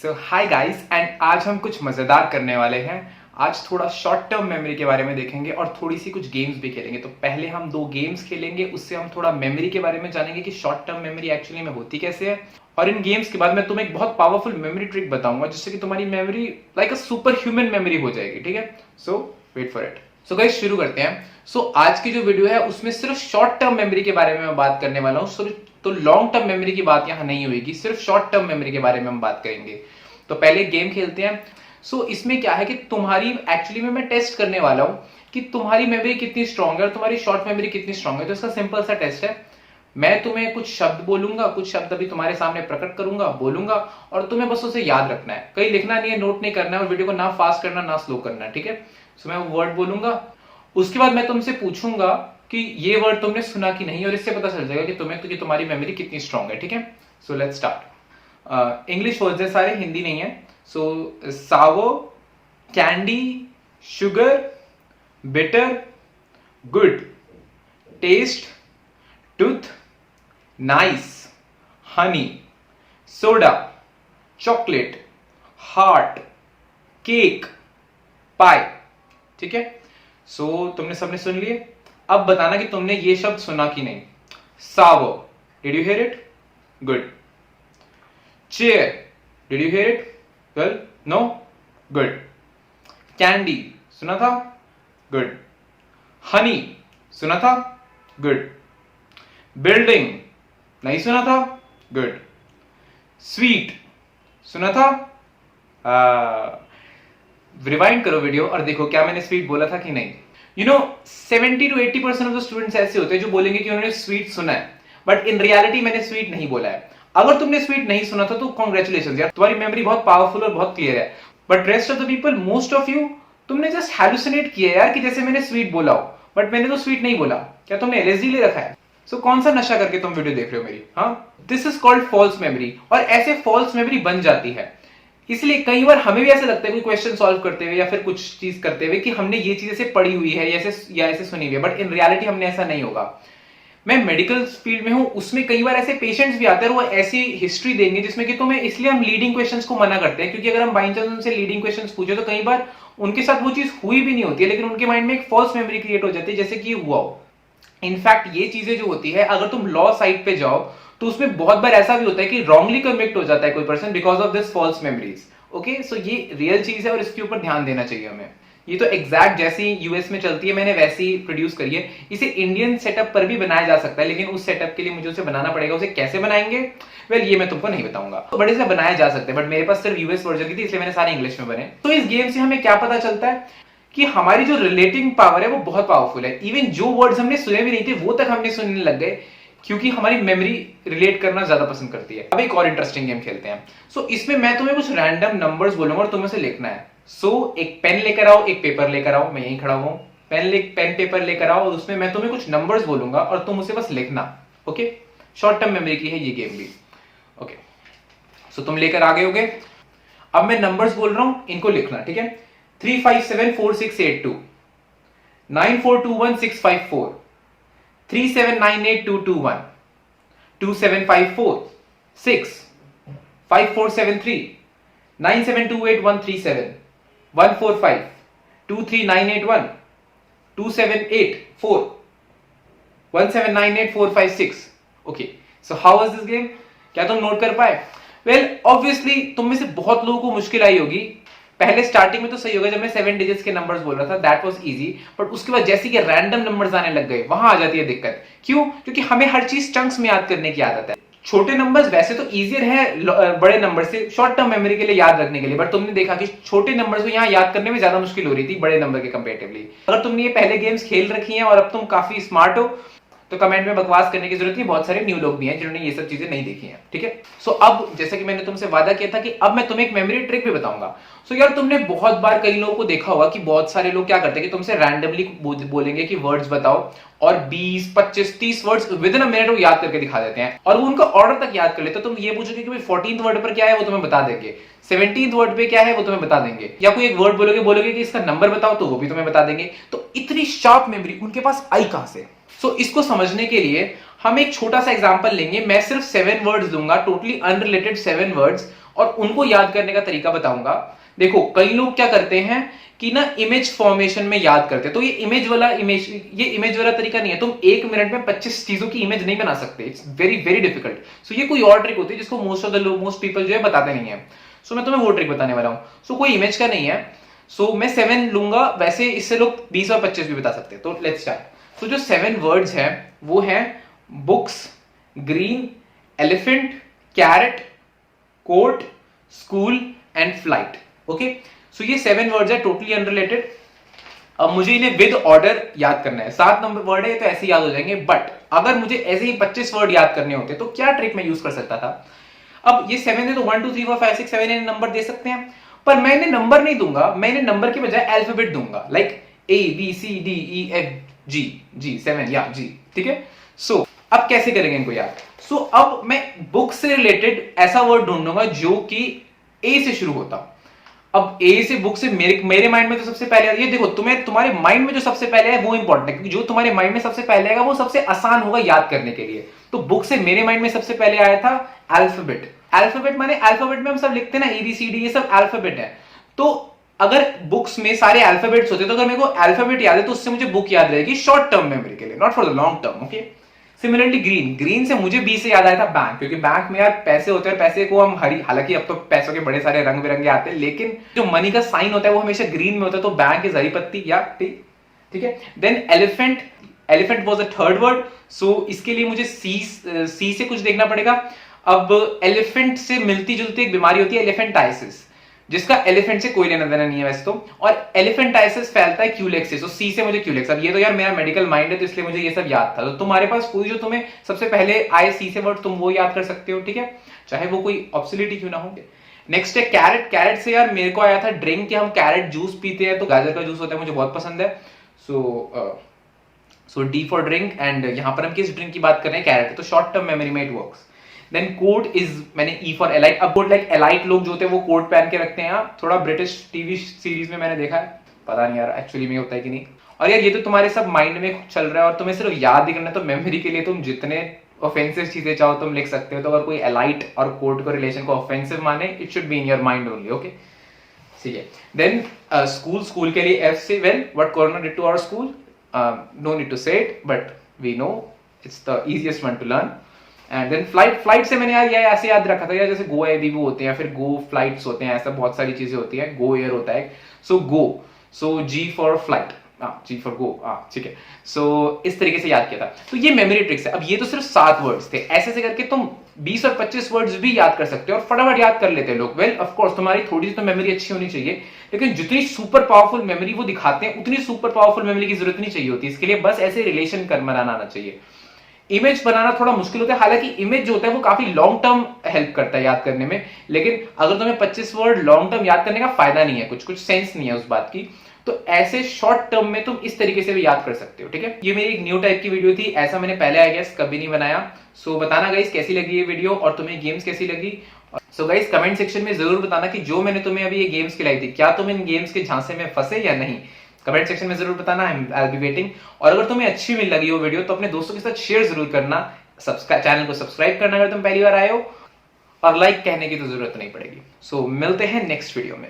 So hi guys and आज हम कुछ मज़ेदार करने वाले हैं। आज थोड़ा शॉर्ट टर्म मेमोरी के बारे में देखेंगे और थोड़ी सी कुछ गेम्स भी खेलेंगे। तो पहले हम 2 गेम्स खेलेंगे, उससे हम थोड़ा मेमोरी के बारे में जानेंगे कि शॉर्ट टर्म मेमोरी एक्चुअली में होती कैसे है। और इन गेम्स के बाद मैं तुम्हें एक बहुत पावरफुल मेमोरी ट्रिक बताऊंगा जिससे कि तुम्हारी memory like a super human memory हो जाएगी। ठीक है, so wait for it. So guys शुरू करते हैं। सो आज की जो वीडियो है उसमें सिर्फ शॉर्ट टर्म मेमोरी के बारे में मैं बात करने वाला हूँ। तो लॉन्ग टर्म मेमोरी की बात यहाँ नहीं होगी, सिर्फ शॉर्ट टर्म मेमोरी के बारे में हम बात करेंगे। तो पहले गेम खेलते हैं। सो इसमें क्या है कि तुम्हारी एक्चुअली में मैं टेस्ट करने वाला हूं कि तुम्हारी मेमोरी कितनी स्ट्रांग है और तुम्हारी शॉर्ट मेमोरी कितनी स्ट्रांग है। तो इसका सिंपल सा टेस्ट है, मैं तुम्हें कुछ शब्द बोलूंगा, कुछ शब्द अभी तुम्हारे सामने प्रकट करूंगा, बोलूंगा और तुम्हें बस उसे याद रखना है, कहीं लिखना नहीं है, नोट नहीं करना है और वीडियो को ना फास्ट करना ना स्लो करना है। ठीक है, सो मैं वर्ड बोलूंगा, उसके बाद मैं तुमसे पूछूंगा कि ये वर्ड तुमने सुना कि नहीं और इससे पता चल जाएगा कि तुम्हारी मेमोरी कितनी स्ट्रांग है। ठीक है, so let's start. English words है सारे, हिंदी नहीं है। So sour, candy, sugar, bitter, good, taste, tooth, nice, honey, soda, chocolate, heart, cake, pie. ठीक है, सो तुमने सबने सुन लिए। अब बताना कि तुमने ये शब्द सुना कि नहीं। सावो, did you hear it? Good. Chair, did you hear it? Well, no, good. Candy सुना था? गुड। हनी सुना था? गुड। बिल्डिंग नहीं सुना था? गुड। स्वीट सुना था? रिवाइंड करो वीडियो और देखो क्या मैंने स्वीट बोला था कि नहीं। You know 70 to 80% of the students ऐसे होते हैं जो बोलेंगे कि उन्होंने स्वीट सुना है, बट इन रियलिटी मैंने स्वीट नहीं बोला है। अगर तुमने स्वीट नहीं सुना था तो कॉन्ग्रेचुलेशन यार, तुम्हारी मेमोरी बहुत पावरफुल और बहुत क्लियर है। But rest of the people, most of you, तुमने जस्ट हैलुसिनेट किया यार कि जैसे मैंने स्वीट बोला हो, बट मैंने तो स्वीट नहीं बोला। क्या तुमने एलएसडी ले रखा है? सो कौन सा नशा करके तुम वीडियो देख रहे हो मेरी? हाँ, this is called false memory. और ऐसे फॉल्स मेमोरी बन जाती है, इसलिए कई बार हमें भी ऐसा लगता है कोई क्वेश्चन सॉल्व करते हुए या फिर कुछ चीज करते हुए कि हमने ये चीज ऐसे पढ़ी हुई है या ऐसे सुनी हुई है, बट इन रियलिटी हमने ऐसा नहीं होगा। मैं मेडिकल फील्ड में हूं, उसमें कई बार ऐसे पेशेंट्स भी आते हैं, वो ऐसी हिस्ट्री देंगे जिसमें कि तुम्हें, इसलिए हम लीडिंग क्वेश्चंस को मना करते हैं, क्योंकि अगर हम बाई चांस उनसे लीडिंग क्वेश्चंस पूछे तो कई बार उनके साथ वो चीज हुई भी नहीं होती है, लेकिन उनके माइंड में एक फॉल्स मेमोरी क्रिएट हो जाती है जैसे कि हुआ हो। इनफैक्ट ये चीजें जो होती है, अगर तुम लॉ साइड पे जाओ तो उसमें बहुत बार ऐसा भी होता है कि रॉन्गली कन्विक्ट हो जाता है कोई person because of this false memories. Okay, so ये रियल चीज है और इसके ऊपर ध्यान देना चाहिए हमें। ये तो एग्जैक्ट जैसी यूएस में चलती है मैंने वैसी ही प्रोड्यूस करी है। इसे इंडियन सेटअप पर भी बनाया जा सकता है, लेकिन उस सेटअप के लिए मुझे उसे बनाना पड़ेगा। उसे कैसे बनाएंगे, वेल ये मैं तुमको नहीं बताऊंगा। तो बड़े से बनाया जा सकता है, बट मेरे पास सिर्फ यूएस वर्जन की थी, इसलिए मैंने सारे इंग्लिश में बने। तो इस गेम से हमें क्या पता चलता है कि हमारी जो रिलेटिंग पावर है वो बहुत पावरफुल है। इवन जो वर्ड्स हमने सुने भी नहीं थे वो तक हमने सुनने लग गए, क्योंकि हमारी मेमोरी रिलेट करना ज्यादा पसंद करती है। अब एक और इंटरेस्टिंग गेम खेलते हैं। सो इसमें मैं तुम्हें कुछ रैंडम नंबर्स बोलूंगा और तुम्हें उसे लिखना है। सो एक पेन लेकर आओ, एक पेपर लेकर आओ, मैं यहीं खड़ा हूं। पेन पेपर लेकर आओ और उसमें मैं तुम्हें कुछ नंबर्स बोलूंगा और तुम उसे बस लिखना। ओके, शॉर्ट टर्म मेमोरी की है ये गेम भी। ओके, सो तुम लेकर आ गए होगे। अब मैं नंबर्स बोल रहा हूं, इनको लिखना। ठीक है, 3574682, 942165, 3798221, 2754, 6, 5473, 9728137, 145, 23981, 2784, 1798456। Okay, so how was this game? क्या तुम नोट कर पाए? वेल ऑब्वियसली तुम में से बहुत लोगों को मुश्किल आई होगी। पहले स्टार्टिंग में तो सही होगा, जब मैं 7 डिजिट्स के नंबर्स बोल रहा था दैट वाज इजी, बट उसके बाद जैसे कि रैंडम नंबर्स आने लग गए वहां आ जाती है दिक्कत। क्यों? क्योंकि हमें हर चीज चंक्स में याद करने की आदत है। छोटे नंबर्स वैसे तो इजियर है बड़े नंबर से शॉर्ट टर्म मेमोरी के लिए याद रखने के लिए, बट तुमने देखा कि छोटे नंबर्स को यहाँ याद करने में ज्यादा मुश्किल हो रही थी बड़े नंबर के कंपेरेटिवली। अगर तुमने ये पहले गेम्स खेल रखी हैं और अब तुम काफी स्मार्ट हो तो कमेंट में बकवास करने की जरूरत नहीं, बहुत सारे न्यू लोग भी हैं जिन्होंने ये सब चीजें नहीं देखी हैं। ठीक है, सो अब जैसे कि मैंने तुमसे वादा किया था कि अब मैं तुम्हें एक मेमोरी ट्रिक भी बताऊंगा। सो यार तुमने बहुत बार कई लोगों को देखा होगा कि बहुत सारे लोग क्या करते हैं कि तुमसे रैंडमली बोलेंगे कि वर्ड्स बताओ और 20, 25, 30 words with in a minute वो याद करके दिखा देते हैं और वो उनका ऑर्डर तक याद कर लेते। तो तुम ये पूछोगे कि भाई 14th वर्ड पर क्या है, वो तुम्हें बता देंगे। 17th वर्ड पे क्या है वो तुम्हें बता देंगे, या कोई एक वर्ड बोलोगे कि इसका नंबर बताओ तो वो भी तुम्हें बता देंगे। तो इतनी शार्प मेमोरी उनके पास आई कहां से? सो इसको समझने के लिए हम एक छोटा सा एग्जांपल लेंगे। मैं सिर्फ 7 वर्ड्स दूंगा, टोटली अनरिलेटेड 7 वर्ड्स, और उनको याद करने का तरीका बताऊंगा। देखो कई लोग क्या करते हैं कि ना इमेज फॉर्मेशन में याद करते हैं, तो ये इमेज वाला तरीका नहीं है। तुम 1 मिनट में 25 चीजों की इमेज नहीं बना सकते, इट्स वेरी वेरी डिफिकल्ट। सो ये कोई और ट्रिक होती है जिसको मोस्ट पीपल जो है बताते नहीं है। सो मैं तुम्हें वो ट्रिक बताने वाला हूं। सो कोई इमेज का नहीं है। सो मैं 7 लूंगा, वैसे इससे लोग 20 और 25 भी बता सकते हैं। तो लेट्स स्टार्ट। सो जो 7 वर्ड्स हैं वो है books, green, elephant, carrot, court, school and flight. Okay, so ये 7 वर्ड्स है, टोटली अनरिलेटेड। अब मुझे इन्हें विद ऑर्डर याद करना है। 7 नंबर वर्ड है तो ऐसे याद हो जाएंगे, बट अगर मुझे ऐसे ही 25 वर्ड याद करने होते तो क्या ट्रिक मैं यूज कर सकता था। अब ये 7 है तो 1 2 3 4 5 6 7 इन्हें नंबर दे सकते हैं, पर मैं इन्हें नंबर नहीं दूंगा, मैं इन्हें नंबर के बजाय अल्फाबेट दूंगा, लाइक ABCDEFG 7 या जी। ठीक है, सो अब कैसे करेंगे इनको याद। सो अब मैं बुक से रिलेटेड ऐसा वर्ड ढूंढूंगा जो कि ए से शुरू होता हो। अब ए से बुक से मेरे माइंड में तो सबसे पहले ये देखो, तुम्हारे माइंड में जो सबसे पहले है वो इंपॉर्टेंट है, क्योंकि जो तुम्हारे माइंड में सबसे पहले आएगा वो सबसे आसान होगा याद करने के लिए। तो बुक से मेरे माइंड में सबसे पहले आया था अल्फाबेट। अल्फाबेट माने अल्फाबेट में हम सब लिखते हैं ना, ABCD, ये सब अल्फाबेट है। तो अगर बुक्स में सारे अल्फाबेट्स होते तो अगर मेरे को अल्फाबेट याद है तो उससे मुझे बुक याद रहेगी शॉर्ट टर्म मेमोरी के लिए, not for the long term. Okay, similarly green से मुझे बी से याद आया था बैंक, क्योंकि बैंक में यार पैसे होते हैं, पैसे को हम हरी, हालांकि अब तो पैसों के बड़े सारे रंग बिरंगे आते हैं, लेकिन जो मनी का साइन होता है वो हमेशा ग्रीन में होता है, तो बैंक इज हरी पत्ती या ठीक है। Then elephant was the third word. So इसके लिए मुझे सी से कुछ देखना पड़ेगा। अब एलिफेंट से मिलती जुलती एक बीमारी होती है एलिफेंटाइसिस, जिसका एलिफेंट से कोई लेना देना नहीं है वैसे तो, और एलिफेंटाइसिस फैलता है क्यूलेक्स से। सो सी से मुझे क्यूलेक्स। अब ये तो यार मेरा मेडिकल माइंड है तो इसलिए मुझे ये सब याद था। तो तुम्हारे पास कोई जो तुम्हें सबसे पहले आए सी से वर्ड तुम वो याद कर सकते हो, ठीक है, चाहे वो कोई ऑब्सोलीट क्यों ना हो। नेक्स्ट है कैरेट। कैरेट से यार मेरे को आया था ड्रिंक, कि हम कैरेट जूस पीते हैं, तो गाजर का जूस होता है, मुझे बहुत पसंद है। सो डी फॉर ड्रिंक, एंड यहां पर हम किस ड्रिंक की बात कर रहे हैं, कैरेट, तो शॉर्ट टर्म मेमोरी में it works. Then quote is, मैंने ई फॉर एलाइट। अब कोट लाइक एलाइट लोग जो होते हैं वो कोट पहन के रखते हैं, थोड़ा ब्रिटिश टीवी सीरीज में मैंने देखा है, पता नहीं यार एक्चुअली में होता है कि नहीं। और यार ये तो तुम्हारे सब माइंड में चल रहा है और तुम्हें सिर्फ याद ही करना है, तो मेमोरी के लिए तुम जितने ऑफेंसिव चीजें चाहो तुम लिख सकते हो। तो अगर कोई एलाइट और कोट को रिलेशन को ऑफेंसिव माने, it should be in your mind only. Okay, ठीक है। देन स्कूल के लिए एफ से, well what corona did to our school, no need to say it, but we know it's the easiest one to learn. And then flight से मैंने यार ये ऐसे याद रखा था यार, जैसे गो एबीबू होते हैं, फिर गो फ्लाइट्स होते हैं, ऐसा बहुत सारी चीजें होती है। गो एयर होता है, so go, so G for flight, G for go, ठीक है। सो इस तरीके से याद किया था। तो ये मेमोरी ट्रिक्स है। अब ये तो सिर्फ 7 वर्ड्स थे, ऐसे करके तुम 20 और 25 वर्ड्स भी याद कर सकते हो और फटाफट याद कर लेते हैं लोग। वेल ऑफ कोर्स तुम्हारी थोड़ी सी तो मेमोरी अच्छी होनी चाहिए, लेकिन जितनी सुपर पावरफुल मेमोरी वो दिखाते हैं उतनी सुपर पावरफुल मेमोरी की जरूरत नहीं चाहिए होती। इसके लिए बस ऐसे रिलेशन कर बनाना आना चाहिए। इमेज बनाना थोड़ा मुश्किल होता है, हालांकि इमेज जो होता है वो काफी लॉन्ग टर्म हेल्प करता है याद करने में, लेकिन अगर तुम्हें 25 वर्ड लॉन्ग टर्म याद करने का फायदा नहीं है, कुछ सेंस नहीं है उस बात की, तो ऐसे शॉर्ट टर्म में तुम इस तरीके से भी याद कर सकते हो। ठीक है, ये मेरी एक न्यू टाइप की वीडियो थी, ऐसा मैंने पहले आई गेस कभी नहीं बनाया। सो बताना गाइस कैसी लगी ये वीडियो और तुम्हें गेम्स कैसी लगी। सो गाइस कमेंट सेक्शन में जरूर बताना कि जो मैंने तुम्हें अभी ये गेम्स खिलाई थी, क्या तुम इन गेम्स के झांसे में फंसे या नहीं। कमेंट सेक्शन में जरूर बताना, आई विल बी वेटिंग। और अगर तुम्हें अच्छी मिल लगी वो वीडियो तो अपने दोस्तों के साथ शेयर जरूर करना, चैनल को सब्सक्राइब करना अगर तुम पहली बार आए हो, और लाइक कहने की तो जरूरत नहीं पड़ेगी। सो मिलते हैं नेक्स्ट वीडियो में।